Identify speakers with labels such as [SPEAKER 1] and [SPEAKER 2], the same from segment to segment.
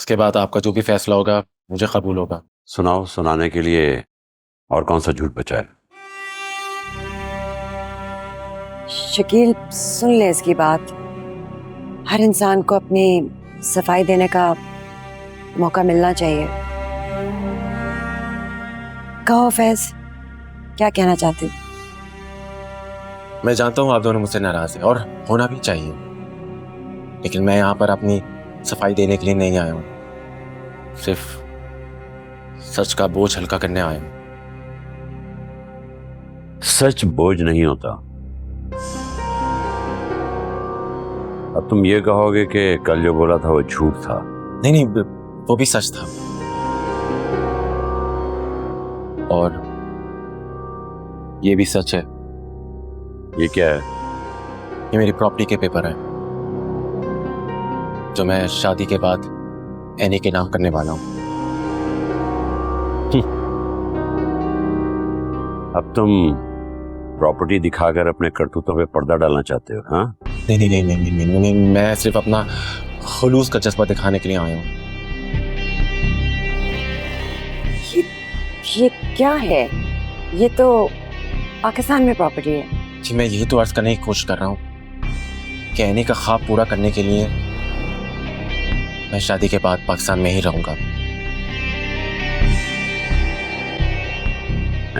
[SPEAKER 1] इसके बाद आपका जो भी फैसला होगा मुझे कबूल होगा।
[SPEAKER 2] सुनाओ, सुनाने के लिए और कौन सा झूठ बचा है?
[SPEAKER 3] शकील, सुन ले इसकी बात। हर इंसान को अपनी सफाई देने का मौका मिलना चाहिए। कहो फैज, क्या कहना चाहते हो?
[SPEAKER 1] मैं जानता हूँ आप दोनों मुझसे नाराज हैं और होना भी चाहिए, लेकिन मैं यहाँ पर अपनी सफाई देने के लिए नहीं आया हूँ, सिर्फ सच का बोझ हल्का करने आया हूँ।
[SPEAKER 2] सच बोझ नहीं होता। अब तुम ये कहोगे कि कल जो बोला था वो झूठ था?
[SPEAKER 1] नहीं नहीं, वो भी सच था। और ये भी सच है।
[SPEAKER 2] ये क्या है?
[SPEAKER 1] ये मेरी प्रॉपर्टी के पेपर है जो मैं शादी के बाद एनी के नाम करने वाला हूँ।
[SPEAKER 2] अब तुम प्रॉपर्टी दिखाकर अपने करतूतों पे पर्दा डालना चाहते हो? हाँ,
[SPEAKER 1] नहीं नहीं नहीं नहीं नहीं, नहीं, नहीं, मैं सिर्फ अपना खुलूस का जज्बा दिखाने के लिए आया हूँ।
[SPEAKER 3] ये क्या है? ये तो पाकिस्तान में प्रॉपर्टी है।
[SPEAKER 1] जी, मैं यही तो अर्ज करने की कोशिश कर रहा हूँ कि एनी का ख्वाब पूरा करने के लिए मैं शादी के बाद पाकिस्तान में ही रहूंगा।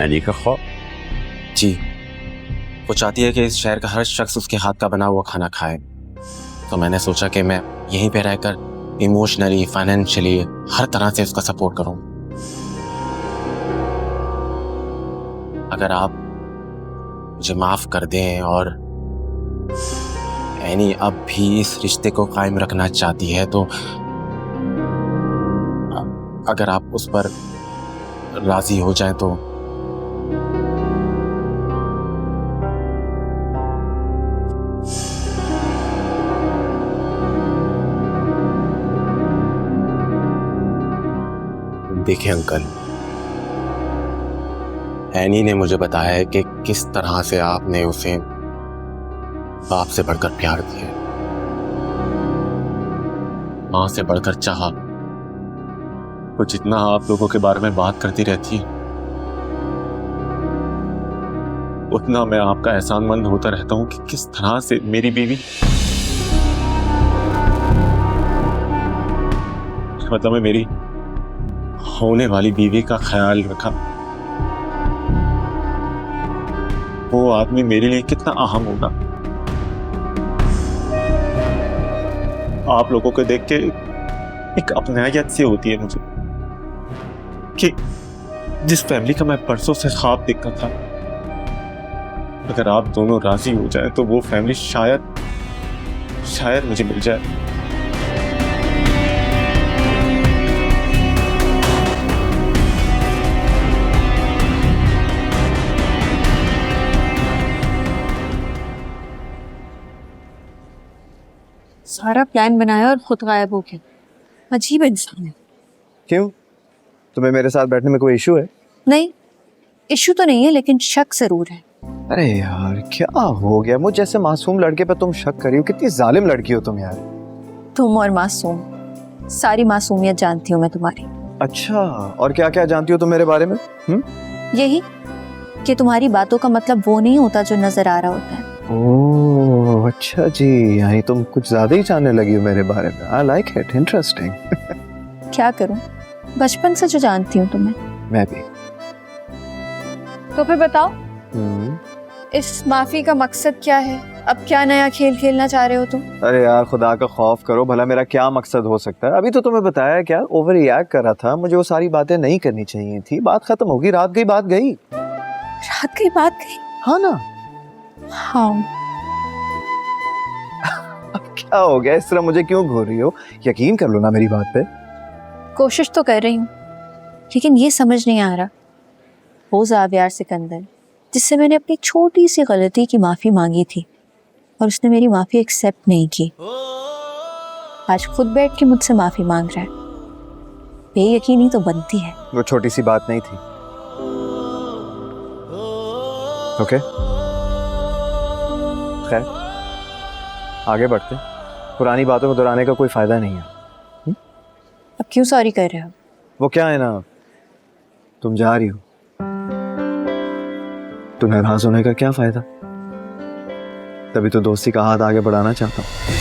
[SPEAKER 2] एनी का ख्वाब?
[SPEAKER 1] जी, वो चाहती है कि इस शहर का हर शख्स उसके हाथ का बना हुआ खाना खाए, तो मैंने सोचा कि मैं यहीं पे रहकर इमोशनली, फाइनेंशियली हर तरह से उसका सपोर्ट करूं। अगर आप मुझे माफ कर दें और एनी अब भी इस रिश्ते को कायम रखना चाहती है, तो अगर आप उस पर राजी हो जाएं तो देखिए अंकल, एनी ने मुझे बताया है कि किस तरह से आपने उसे बाप से बढ़कर प्यार किया, मां से बढ़कर चाहा। वो जितना आप लोगों के बारे में बात करती रहती है, उतना मैं आपका एहसानमंद होता रहता हूं कि किस तरह से मेरी बीवी, मतलब मैं मेरी होने वाली बीवी का ख्याल रखा। वो आदमी मेरे लिए कितना अहम होगा। आप लोगों को देख के एक अपनायत सी होती है मुझे कि जिस फैमिली का मैं परसों से ख्वाब देखता था, अगर आप दोनों राजी हो जाए तो वो फैमिली शायद मुझे मिल जाए।
[SPEAKER 4] सारा प्लान बनाया और खुद गायब हो गया। अजीब इंसान है।
[SPEAKER 5] क्यों? तुम्हें मेरे साथ बैठने में कोई इशू है?
[SPEAKER 4] नहीं, इशू तो नहीं है, लेकिन शक जरूर है।
[SPEAKER 5] अरे यार, क्या हो गया? मुझ जैसे मासूम लड़के पे तुम शक कर रही हो? कितनी जालिम लड़की हो तुम यार।
[SPEAKER 4] तुम और मासूम, सारी मासूमियत जानती हूँ मैं तुम्हारी।
[SPEAKER 5] अच्छा, और क्या क्या जानती हो तुम मेरे बारे में?
[SPEAKER 4] यही कि तुम्हारी बातों का मतलब वो नहीं होता जो नजर आ रहा होता है।
[SPEAKER 5] ओह अच्छा जी, यानी तुम कुछ ज्यादा ही जानने लगी हो मेरे बारे में। I like it, interesting.
[SPEAKER 4] क्या करूं, बचपन से जो जानती हूँ तुम्हें।
[SPEAKER 5] मैं भी।
[SPEAKER 4] तो फिर बताओ, इस माफी का मकसद क्या है? अब क्या नया खेल खेलना चाह रहे हो तुम?
[SPEAKER 5] अरे यार, खुदा का खौफ करो, भला मेरा क्या मकसद हो सकता है? अभी तो तुम्हें बताया क्या, ओवर रिएक्ट कर रहा था। मुझे वो सारी बातें नहीं करनी चाहिए थी। बात खत्म होगी, रात गई बात गई।
[SPEAKER 4] रात गई बात गई?
[SPEAKER 5] हाँ ना।
[SPEAKER 4] हाँ।
[SPEAKER 5] अब क्या हो गया? इस तरह मुझे क्यों घूर रही हो? यकीन कर लो ना मेरी बात पे।
[SPEAKER 4] कोशिश तो कर रही हूँ, लेकिन ये समझ नहीं आ रहा, वो ज़ावियार सिकंदर जिससे मैंने अपनी छोटी सी गलती की माफ़ी मांगी थी और उसने मेरी माफ़ी एक्सेप्ट नहीं की, आज खुद बैठ के मुझसे माफ़ी मांग रहा है। बेयकीनी तो बनती है।
[SPEAKER 5] वो छोटी सी बात नहीं थी। ओके, खैर आगे बढ़ते। पुरानी बातों को दोहराने का कोई फायदा नहीं है।
[SPEAKER 4] अब क्यों सॉरी कर रहे हो?
[SPEAKER 5] वो क्या है ना, तुम जा रही हो तो नाराज होने का क्या फायदा। तभी तो दोस्ती का हाथ आगे बढ़ाना चाहता हूँ।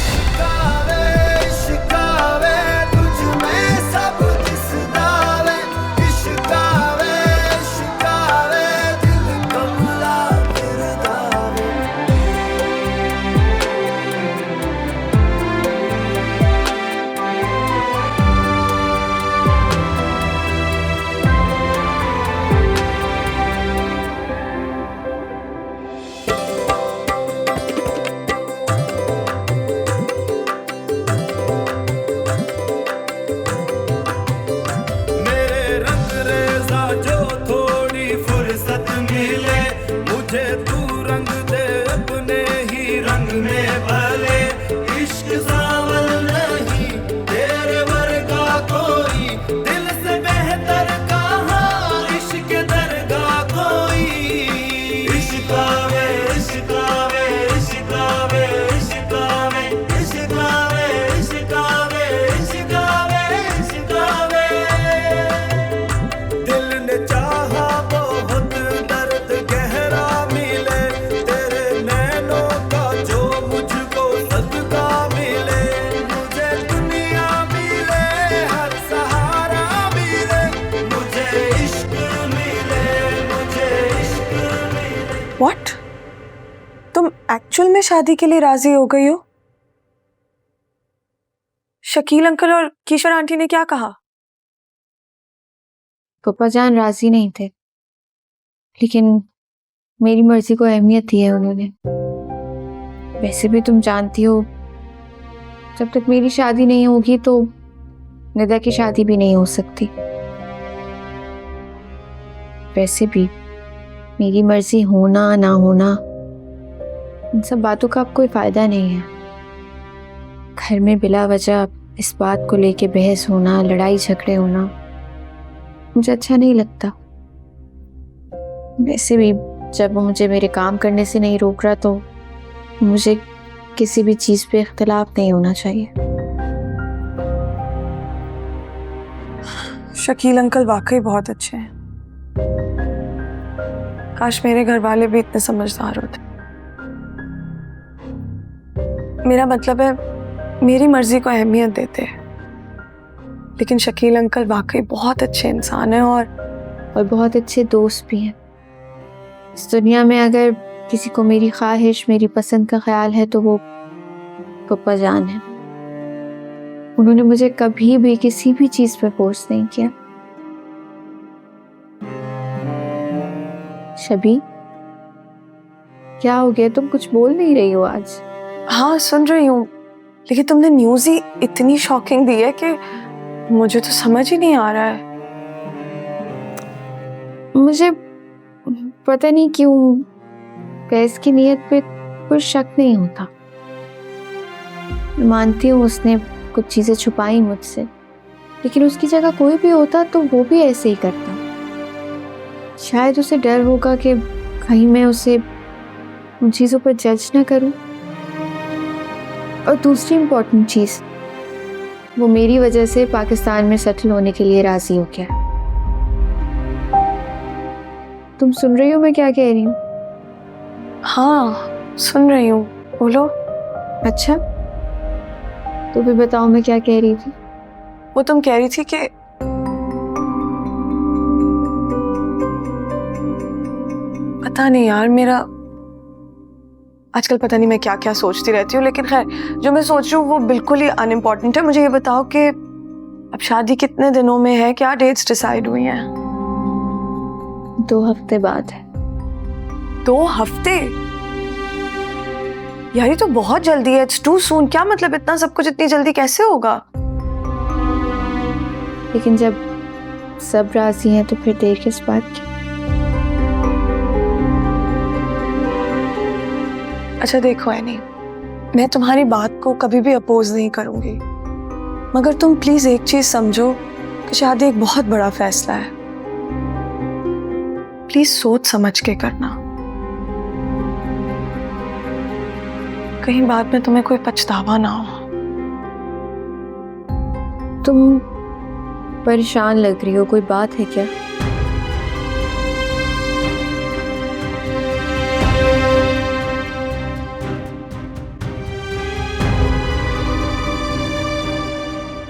[SPEAKER 6] व्हाट? तुम एक्चुअल में शादी के लिए राजी हो गई हो? शकील अंकल और किशोर आंटी ने क्या कहा?
[SPEAKER 4] पापा जान राजी नहीं थे, लेकिन मेरी मर्जी को अहमियत दी है उन्होंने। वैसे भी तुम जानती हो, जब तक मेरी शादी नहीं होगी तो निदा की शादी भी नहीं हो सकती। वैसे भी मेरी मर्जी होना ना होना, इन सब बातों का अब कोई फायदा नहीं है। घर में बिला वजह इस बात को लेके बहस होना, लड़ाई झगड़े होना मुझे अच्छा नहीं लगता। वैसे भी जब वो मुझे मेरे काम करने से नहीं रोक रहा तो मुझे किसी भी चीज पे इख्तिलाफ नहीं होना चाहिए।
[SPEAKER 6] शकील अंकल वाकई बहुत अच्छे हैं। काश मेरे घर वाले भी इतने समझदार होते। मेरा मतलब है मेरी मर्जी को अहमियत देते हैं, लेकिन शकील अंकल वाकई बहुत अच्छे इंसान हैं और
[SPEAKER 4] बहुत अच्छे दोस्त भी हैं। इस दुनिया में अगर किसी को मेरी ख्वाहिश, मेरी पसंद का ख्याल है तो वो पप्पा जान है। उन्होंने मुझे कभी भी किसी भी चीज पे फोर्स नहीं किया। शबी, क्या हो गया? तुम कुछ बोल नहीं रही हो आज?
[SPEAKER 6] हाँ सुन रही हूँ, लेकिन तुमने न्यूज़ ही इतनी शॉकिंग दी है कि मुझे तो समझ ही नहीं आ रहा है।
[SPEAKER 4] मुझे पता नहीं क्यों कैस की नीयत पे कोई शक नहीं होता। मानती हूँ उसने कुछ चीजें छुपाई मुझसे, लेकिन उसकी जगह कोई भी होता तो वो भी ऐसे ही करता। शायद उसे डर होगा कि कहीं मैं उसे उन चीजों पर जज ना करूं। और दूसरी इम्पोर्टेंट चीज, वो मेरी वजह से पाकिस्तान में सेटल होने के लिए राजी हो गया। तुम सुन रही हो मैं क्या कह रही हूँ?
[SPEAKER 6] हाँ सुन रही हूँ, बोलो।
[SPEAKER 4] अच्छा, तो फिर बताओ मैं क्या कह रही थी?
[SPEAKER 6] वो तुम कह रही थी कि पता नहीं यार, मेरा आजकल पता नहीं मैं क्या क्या सोचती रहती हूँ, लेकिन खैर जो मैं सोच रही हूँ वो बिल्कुल ही अनइम्पोर्टेंट है। मुझे ये बताओ कि अब शादी कितने दिनों में है? क्या डेट्स डिसाइड हुई हैं?
[SPEAKER 4] 2 हफ्ते बाद है।
[SPEAKER 6] 2 हफ्ते? यार ये तो बहुत जल्दी है। It's too soon. क्या मतलब इतना सब कुछ इतनी जल्दी कैसे होगा?
[SPEAKER 4] लेकिन जब सब राजी हैं तो फिर देर किस बात की?
[SPEAKER 6] अच्छा देखो एनी, मैं तुम्हारी बात को कभी भी अपोज नहीं करूंगी, मगर तुम प्लीज एक चीज समझो कि शादी एक बहुत बड़ा फैसला है। प्लीज सोच समझ के करना, कहीं बाद में तुम्हें कोई पछतावा ना हो।
[SPEAKER 4] तुम परेशान लग रही हो, कोई बात है क्या?